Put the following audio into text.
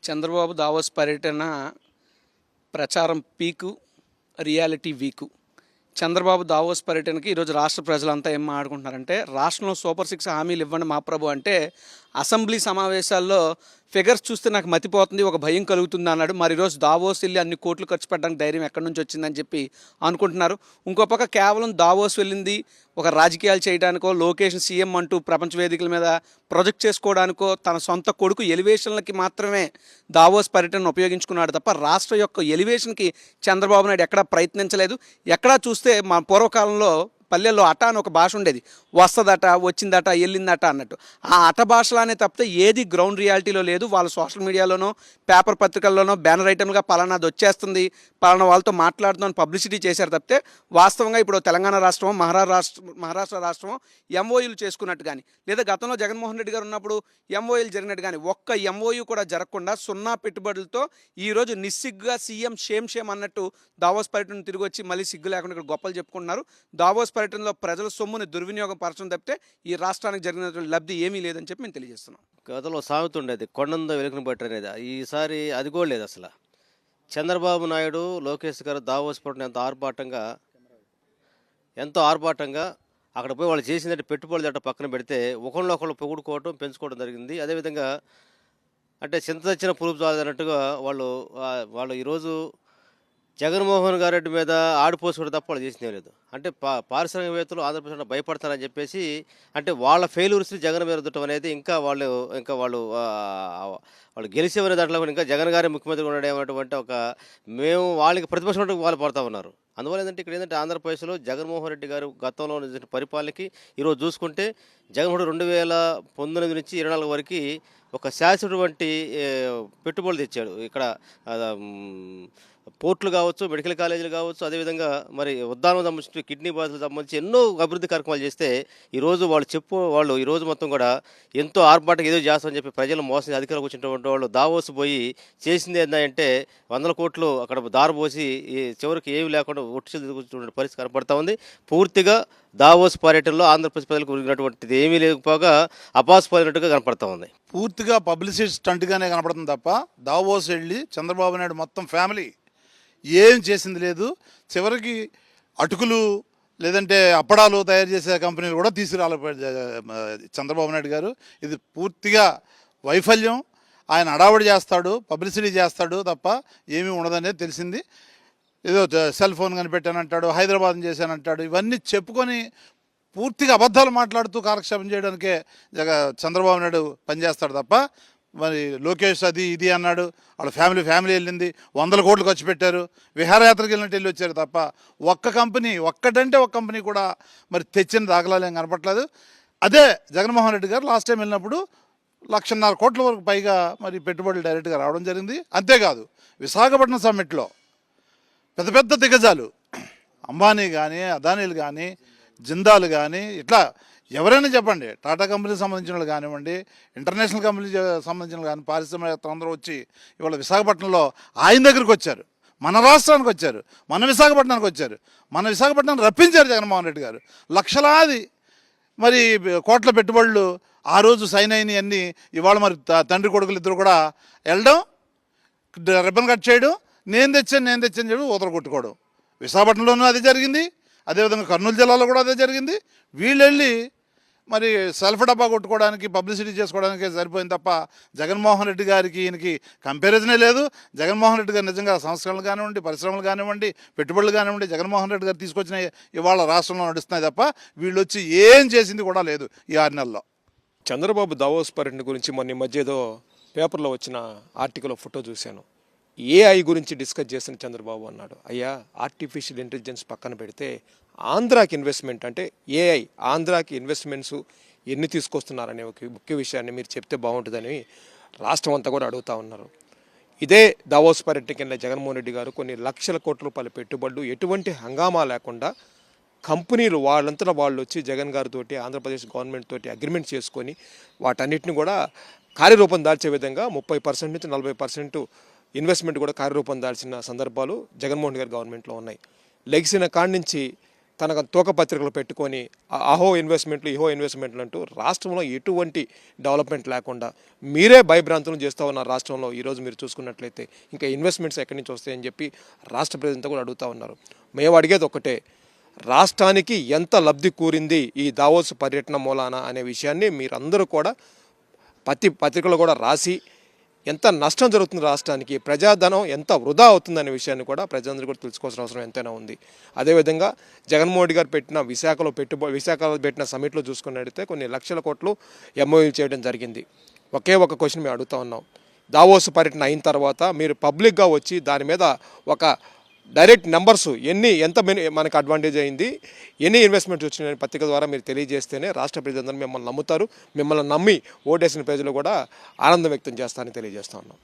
Chandrababu Davos పర్యటన ప్రచారం పీకు, reality week. Chandrababu Davos పర్యటనకి ఈరోజు రాష్ట్ర ప్రజలంతా ఏం మాట్లాడుకుంటున్నారంటే, రాష్ట్రంలో సూపర్ 6 హామీలు ఇవ్వండి మా ప్రభు అంటే, అసెంబ్లీ సమావేశాల్లో ఫిగర్స్ చూస్తే నాకు మతిపోతుంది, ఒక భయం కలుగుతుంది అన్నాడు. మరి ఈరోజు దావోస్ వెళ్ళి అన్ని కోట్లు ఖర్చు పెట్టడానికి ధైర్యం ఎక్కడి నుంచి వచ్చిందని చెప్పి అనుకుంటున్నారు. ఇంకో పక్క కేవలం దావోస్ వెళ్ళింది ఒక రాజకీయాలు చేయడానికో, లోకేష్ సీఎం అంటూ ప్రపంచ వేదికల మీద ప్రొజెక్ట్ చేసుకోవడానికో, తన సొంత కొడుకు ఎలివేషన్లకి మాత్రమే దావోస్ పర్యటనను ఉపయోగించుకున్నాడు తప్ప రాష్ట్ర యొక్క ఎలివేషన్కి చంద్రబాబు నాయుడు ఎక్కడా ప్రయత్నించలేదు. ఎక్కడా చూస్తే మా పూర్వకాలంలో పల్లెల్లో అట అని ఒక భాష ఉండేది. వస్తుందట, వచ్చిందట, వెళ్ళిందట అన్నట్టు. ఆ అట భాషలానే తప్పితే ఏది గ్రౌండ్ రియాలిటీలో లేదు. వాళ్ళు సోషల్ మీడియాలోనో పేపర్ పత్రికల్లోనో బ్యానర్ ఐటమ్గా పలానాది వచ్చేస్తుంది, పలానా వాళ్ళతో మాట్లాడుతున్నాను పబ్లిసిటీ చేశారు తప్పితే వాస్తవంగా ఇప్పుడు తెలంగాణ రాష్ట్రమో మహారాష్ట్ర రాష్ట్రమో ఎంఓయూలు చేసుకున్నట్టు కానీ, లేదా గతంలో జగన్మోహన్ రెడ్డి గారు ఉన్నప్పుడు ఎంఓయూలు జరిగినట్టు కానీ ఒక్క ఎంఓయూ కూడా జరగకుండా సున్నా పెట్టుబడులతో ఈరోజు నిస్సిగ్గుగా సీఎం షేమ్ అన్నట్టు దావోస్ పర్యటన తిరిగి వచ్చి మళ్ళీ సిగ్గు లేకుండా ఇక్కడ గొప్పలు చెప్పుకుంటున్నారు. దావోస్ పర్యటనలో ప్రజల సొమ్ముని దుర్వినియోగం పరచడం తప్పితే ఈ రాష్ట్రానికి జరిగినటువంటి లబ్ధి ఏమీ లేదని చెప్పి మేము తెలియజేస్తున్నాం. గతంలో సామెత ఉండేది, కొండందో వెలుగును బట్టి అనేది. ఈసారి అది కూడా లేదు అసలు. చంద్రబాబు నాయుడు, లోకేష్ గారు దావోస్ పర్యటన ఎంతో ఆర్భాటంగా అక్కడ పోయి వాళ్ళు చేసిందంటే పెట్టుబడులు అట్ట పక్కన పెడితే ఒకళ్ళు పొగుడుకోవటం, పెంచుకోవడం జరిగింది. అదేవిధంగా అంటే చింత తెచ్చిన పులుపు చాలదన్నట్టుగా వాళ్ళు ఈరోజు జగన్మోహన్ గారెడ్డి మీద ఆడిపోసుకోవడం తప్ప వాళ్ళు చేసిందే లేదు. అంటే పారిశ్రామికవేత్తలు ఆంధ్రప్రదేశ్ భయపడతారని చెప్పేసి, అంటే వాళ్ళ ఫెయిల్యూర్స్ని జగన్ మీద రుద్దటం అనేది ఇంకా వాళ్ళు గెలిచేవనే దాంట్లో ఇంకా జగన్ గారే ముఖ్యమంత్రిగా ఉండేటువంటి ఒక మేము వాళ్ళకి ప్రతిపక్షం వాళ్ళు పడతా ఉన్నారు. అందువల్ల ఏంటంటే ఇక్కడ ఏంటంటే ఆంధ్రప్రదేశ్లో జగన్మోహన్ రెడ్డి గారు గతంలో పరిపాలనకి ఈరోజు చూసుకుంటే జగన్మోహన్ 2019 నుంచి 24 వరకు ఒక శాశ్వతటువంటి పెట్టుబడులు తెచ్చాడు. ఇక్కడ పోర్టులు కావచ్చు, మెడికల్ కాలేజీలు కావచ్చు, అదేవిధంగా మరి ఉద్దానం సంబంధించి కిడ్నీ బాధలకు సంబంధించి ఎన్నో అభివృద్ధి కార్యక్రమాలు చేస్తే వాళ్ళు ఈరోజు మొత్తం కూడా ఎంతో ఆర్భాటంగా ఏదో చేస్తామని చెప్పి ప్రజలు మోసం అధికారులకు వచ్చినటువంటి వాళ్ళు దావోస్ పోయి చేసింది ఏంటంటే 100 కోట్లు అక్కడ దారబోసి చివరికి ఏమి లేకుండా ఒట్టి పరిస్థితి కనపడతా ఉంది. పూర్తిగా దావోస్ పర్యటనలో ఆంధ్రప్రదేశ్ ప్రజలకు ఉరిగినటువంటిది ఏమీ లేకపోగా అపాస్పోయినట్టుగా కనపడతా ఉంది. పూర్తిగా పబ్లిసిటీ స్టంట్గానే కనపడుతుంది తప్ప దావోస్ వెళ్ళి చంద్రబాబు నాయుడు మొత్తం ఫ్యామిలీ ఏం చేసింది లేదు. చివరికి అటుకులు లేదంటే అప్పడాలు తయారు చేసే కంపెనీలు కూడా తీసుకురాలేకపోయాడు చంద్రబాబు నాయుడు గారు. ఇది పూర్తిగా వైఫల్యం. ఆయన అడావడి చేస్తాడు, పబ్లిసిటీ చేస్తాడు తప్ప ఏమీ ఉండదనేది తెలిసింది. ఏదో సెల్ ఫోన్ కనిపెట్టానంటాడు, హైదరాబాద్ చేశానంటాడు. ఇవన్నీ చెప్పుకొని పూర్తిగా అబద్ధాలు మాట్లాడుతూ కాలక్షేపం చేయడానికే చంద్రబాబు నాయుడు పనిచేస్తాడు తప్ప, మరి లోకేష్ అది ఇది అన్నాడు, వాళ్ళ ఫ్యామిలీ వెళ్ళింది, 100 కోట్లు ఖర్చు పెట్టారు, విహారయాత్రకు వెళ్ళినట్టు వెళ్ళి వచ్చారు తప్ప ఒక్క కంపెనీ కూడా మరి తెచ్చిన దాఖలాలు ఏం కనపట్లేదు. అదే జగన్మోహన్ రెడ్డి గారు లాస్ట్ టైం వెళ్ళినప్పుడు 1,50,000 కోట్ల వరకు పైగా మరి పెట్టుబడులు డైరెక్ట్గా రావడం జరిగింది. అంతేకాదు విశాఖపట్నం సమ్మిట్లో పెద్ద దిగ్గజాలు అంబానీ కానీ, అదానీలు కానీ, జిందాల్ కానీ, ఇట్లా ఎవరైనా చెప్పండి, టాటా కంపెనీకి సంబంధించిన వాళ్ళు కానివ్వండి, ఇంటర్నేషనల్ కంపెనీకి సంబంధించిన కానీ పారిశ్రామికవేత్తలు అందరూ వచ్చి ఇవాళ విశాఖపట్నంలో ఆయన దగ్గరికి వచ్చారు, మన రాష్ట్రానికి వచ్చారు, మన విశాఖపట్నానికి వచ్చారు. మన విశాఖపట్నాన్ని రప్పించారు జగన్మోహన్ రెడ్డి గారు. లక్షలాది మరి కోట్ల పెట్టుబడులు ఆ రోజు సైన్ అయినవి అన్నీ ఇవాళ మరి తండ్రి కొడుకులు ఇద్దరు కూడా వెళ్ళడం, రిబ్బన్ కట్ చేయడం, నేను తెచ్చాను చెప్పి ఊతలు కొట్టుకోవడం. విశాఖపట్నంలోనూ అదే జరిగింది, అదేవిధంగా కర్నూలు జిల్లాలో కూడా అదే జరిగింది. వీళ్ళు వెళ్ళి మరి సెల్ఫ్ డబ్బా కొట్టుకోవడానికి, పబ్లిసిటీ చేసుకోవడానికి సరిపోయింది తప్ప జగన్మోహన్ రెడ్డి గారికి ఈయనకి కంపారిజనే లేదు. జగన్మోహన్ రెడ్డి గారు నిజంగా సంస్కరణలు కానివ్వండి, పరిశ్రమలు కానివ్వండి, పెట్టుబడులు కానివ్వండి, జగన్మోహన్ రెడ్డి గారు తీసుకొచ్చిన ఇవాళ రాష్ట్రంలో నడుస్తున్నాయి తప్ప వీళ్ళు వచ్చి ఏం చేసింది కూడా లేదు ఈ 6 నెలల్లో. చంద్రబాబు దావోస్ పర్యటన గురించి మొన్న మధ్య ఏదో పేపర్లో వచ్చిన ఆర్టికల్ ఫోటో చూశాను. ఏఐ గురించి డిస్కస్ చేసిన చంద్రబాబు అన్నాడు. అయ్యా, ఆర్టిఫిషియల్ ఇంటెలిజెన్స్ పక్కన పెడితే ఆంధ్రాకి ఇన్వెస్ట్మెంట్ అంటే ఏఐ ఆంధ్రాకి ఇన్వెస్ట్మెంట్స్ ఎన్ని తీసుకొస్తున్నారనే ఒక ముఖ్య విషయాన్ని మీరు చెప్తే బాగుంటుందని రాష్ట్రం అంతా కూడా అడుగుతూ ఉన్నారు. ఇదే దావోస్ పర్యటనకి వెళ్ళిన జగన్మోహన్ రెడ్డి గారు కొన్ని లక్షల కోట్ల రూపాయల పెట్టుబడులు ఎటువంటి హంగామా లేకుండా కంపెనీలు వాళ్ళంతటా వాళ్ళు వచ్చి జగన్ గారితో, ఆంధ్రప్రదేశ్ గవర్నమెంట్ తోటి అగ్రిమెంట్ చేసుకొని వాటన్నిటిని కూడా కార్యరూపం దాల్చే విధంగా 30% నుంచి 40% ఇన్వెస్ట్మెంట్ కూడా కార్యరూపం దాల్చిన సందర్భాలు జగన్మోహన్ గారి గవర్నమెంట్లో ఉన్నాయి. లెగిసిన కాడి నుంచి తన తోక పత్రికలు పెట్టుకొని అహో ఇన్వెస్ట్మెంట్లు ఇహో ఇన్వెస్ట్మెంట్లు అంటూ రాష్ట్రంలో ఎటువంటి డెవలప్మెంట్ లేకుండా మీరే భయభ్రాంతులు చేస్తూ ఉన్నారు రాష్ట్రంలో. ఈరోజు మీరు చూసుకున్నట్లయితే ఇంకా ఇన్వెస్ట్మెంట్స్ ఎక్కడి నుంచి వస్తాయని చెప్పి రాష్ట్ర ప్రజలంతా కూడా అడుగుతూ ఉన్నారు. మేము అడిగేది ఒకటే, రాష్ట్రానికి ఎంత లబ్ధి కూరింది ఈ దావోస్ పర్యటన మూలాన అనే విషయాన్ని మీరందరూ కూడా ప్రతి పత్రికలో కూడా రాసి ఎంత నష్టం జరుగుతుంది రాష్ట్రానికి, ప్రజాధనం ఎంత వృధా అవుతుందనే విషయాన్ని కూడా ప్రజలందరూ కూడా తెలుసుకోవాల్సిన అవసరం ఎంతైనా ఉంది. అదేవిధంగా జగన్మోహన్ రెడ్డి గారు పెట్టిన విశాఖలో పెట్టిన సమిట్లో చూసుకున్నట్టయితే కొన్ని లక్షల కోట్లు ఎంఓయూ చేయడం జరిగింది. ఒకే ఒక క్వశ్చన్ మేము అడుగుతా ఉన్నాం, దావోస్ పర్యటన అయిన తర్వాత మీరు పబ్లిక్గా వచ్చి దాని మీద ఒక డైరెక్ట్ నెంబర్స్ ఎంత మనకు అడ్వాంటేజ్ అయింది, ఎన్ని ఇన్వెస్ట్మెంట్స్ వచ్చినాయని పత్రిక ద్వారా మీరు తెలియజేస్తేనే రాష్ట్ర ప్రజలందరూ మిమ్మల్ని నమ్ముతారు. మిమ్మల్ని నమ్మి ఓటేసిన ప్రజలు కూడా ఆనందం వ్యక్తం చేస్తారని తెలియజేస్తా ఉన్నాం.